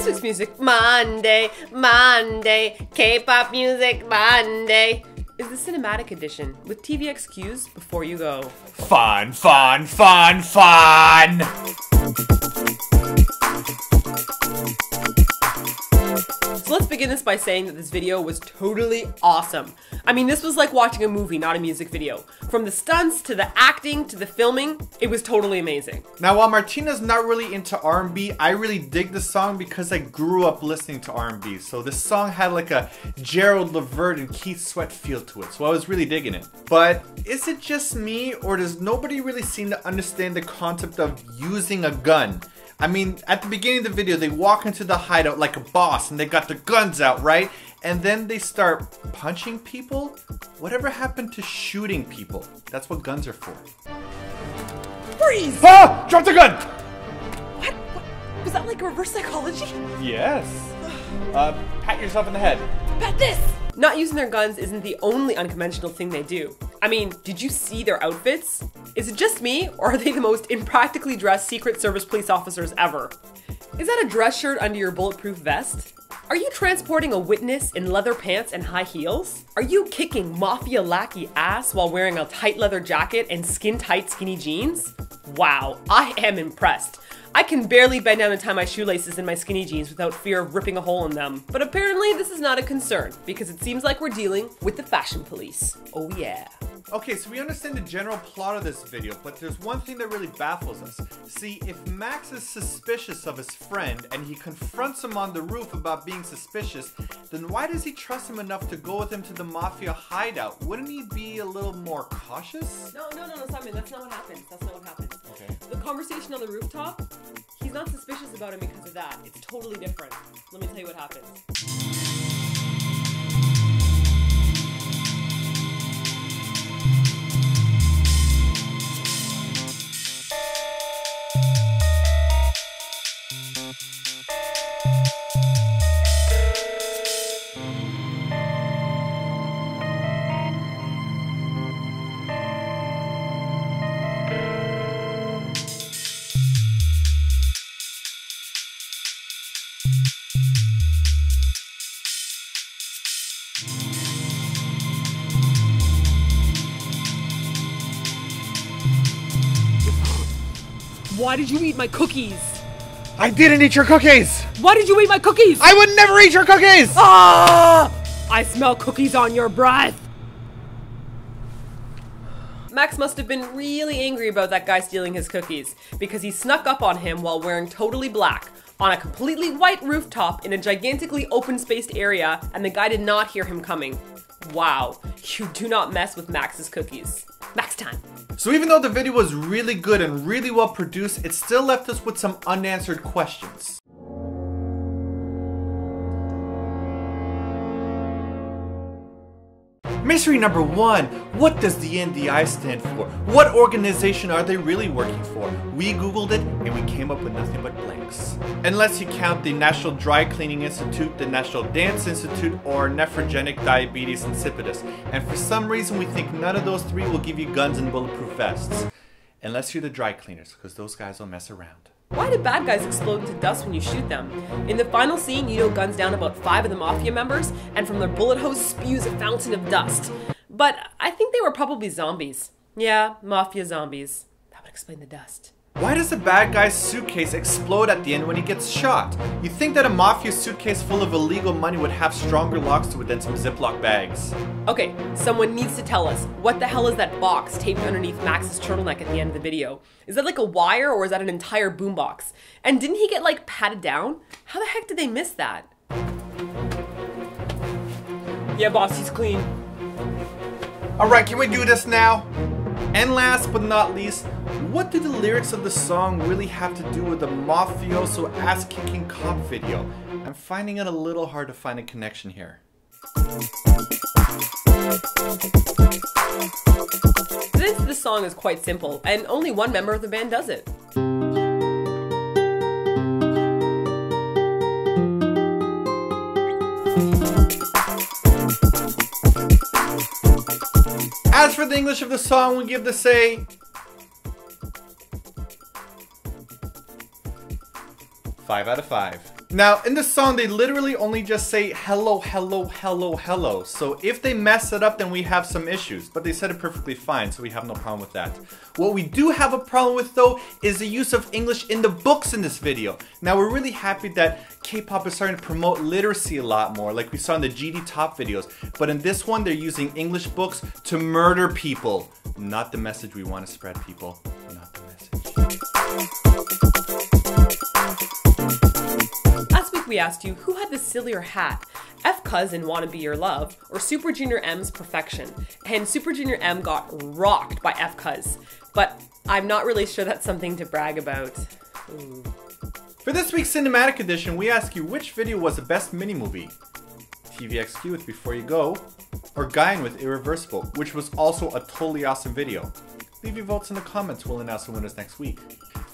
This week's music, Monday, Monday, K-pop music, Monday, is the cinematic edition with TVXQ's Before You Go. Fun, fun, fun, fun! So let's begin this by saying that this video was totally awesome. I mean, this was like watching a movie, not a music video. From the stunts, to the acting, to the filming, it was totally amazing. Now, while Martina's not really into R&B, I really dig this song because I grew up listening to R&B. So this song had like a Gerald Levert and Keith Sweat feel to it, so I was really digging it. But is it just me, or does nobody really seem to understand the concept of using a gun? I mean, at the beginning of the video, they walk into the hideout like a boss and they got their guns out, right? And then they start punching people? Whatever happened to shooting people? That's what guns are for. Freeze! Ah! Drop the gun! What? Was that like reverse psychology? Yes. Pat yourself in the head. Pat this! Not using their guns isn't the only unconventional thing they do. I mean, did you see their outfits? Is it just me, or are they the most impractically dressed Secret Service police officers ever? Is that a dress shirt under your bulletproof vest? Are you transporting a witness in leather pants and high heels? Are you kicking mafia lackey ass while wearing a tight leather jacket and skin-tight skinny jeans? Wow, I am impressed. I can barely bend down and tie my shoelaces in my skinny jeans without fear of ripping a hole in them. But apparently this is not a concern, because it seems like we're dealing with the fashion police. Oh yeah. Okay, so we understand the general plot of this video, but there's one thing that really baffles us. See, if Max is suspicious of his friend and he confronts him on the roof about being suspicious, then why does he trust him enough to go with him to the mafia hideout? Wouldn't he be a little more cautious? No, Simon, that's not what happened. That's not what happened. Okay. The conversation on the rooftop, he's not suspicious about him because of that. It's totally different. Let me tell you what happens. Why did you eat my cookies? I didn't eat your cookies! Why did you eat my cookies? I would never eat your cookies! Ah! I smell cookies on your breath! Max must have been really angry about that guy stealing his cookies, because he snuck up on him while wearing totally black, on a completely white rooftop in a gigantically open-spaced area, and the guy did not hear him coming. Wow, you do not mess with Max's cookies. Max time. So even though the video was really good and really well produced, it still left us with some unanswered questions. Mystery number 1, what does the NDI stand for? What organization are they really working for? We googled it and we came up with nothing but blanks. Unless you count the National Dry Cleaning Institute, the National Dance Institute, or Nephrogenic Diabetes Insipidus. And for some reason we think none of those three will give you guns and bulletproof vests. Unless you're the dry cleaners, because those guys will mess around. Why do bad guys explode into dust when you shoot them? In the final scene, you guns down about 5 of the mafia members, and from their bullet hose spews a fountain of dust. But I think they were probably zombies. Yeah, mafia zombies. That would explain the dust. Why does the bad guy's suitcase explode at the end when he gets shot? You'd think that a mafia suitcase full of illegal money would have stronger locks to it than some Ziploc bags. Okay, someone needs to tell us, what the hell is that box taped underneath Max's turtleneck at the end of the video? Is that like a wire, or is that an entire boombox? And didn't he get like patted down? How the heck did they miss that? Yeah, boss, he's clean. Alright, can we do this now? And last but not least, what do the lyrics of the song really have to do with the mafioso ass-kicking cop video? I'm finding it a little hard to find a connection here. This song is quite simple, and only one member of the band does it. As for the English of the song, we give this a 5 out of 5. Now, in this song, they literally only just say hello, hello, hello, hello. So if they mess it up, then we have some issues. But they said it perfectly fine, so we have no problem with that. What we do have a problem with, though, is the use of English in the books in this video. Now, we're really happy that K-pop is starting to promote literacy a lot more, like we saw in the GD Top videos. But in this one, they're using English books to murder people. Not the message we want to spread, people. Not the message. Last week we asked you who had the sillier hat, F-Cuz in Wanna Be Your Love or Super Junior M's Perfection, and Super Junior M got rocked by F-Cuz, but I'm not really sure that's something to brag about. Ooh. For this week's cinematic edition, we ask you which video was the best mini-movie? TVXQ with Before You Go, or Guyan with Irreversible, which was also a totally awesome video. Leave your votes in the comments, we'll announce the winners next week.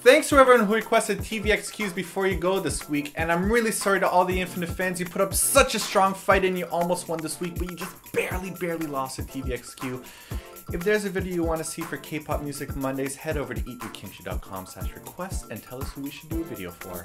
Thanks to everyone who requested TVXQs Before You Go this week, and I'm really sorry to all the Infinite fans. You put up such a strong fight and you almost won this week, but you just barely lost at TVXQ. If there's a video you want to see for K-Pop Music Mondays, head over to eatyourkimchi.com/request and tell us who we should do a video for.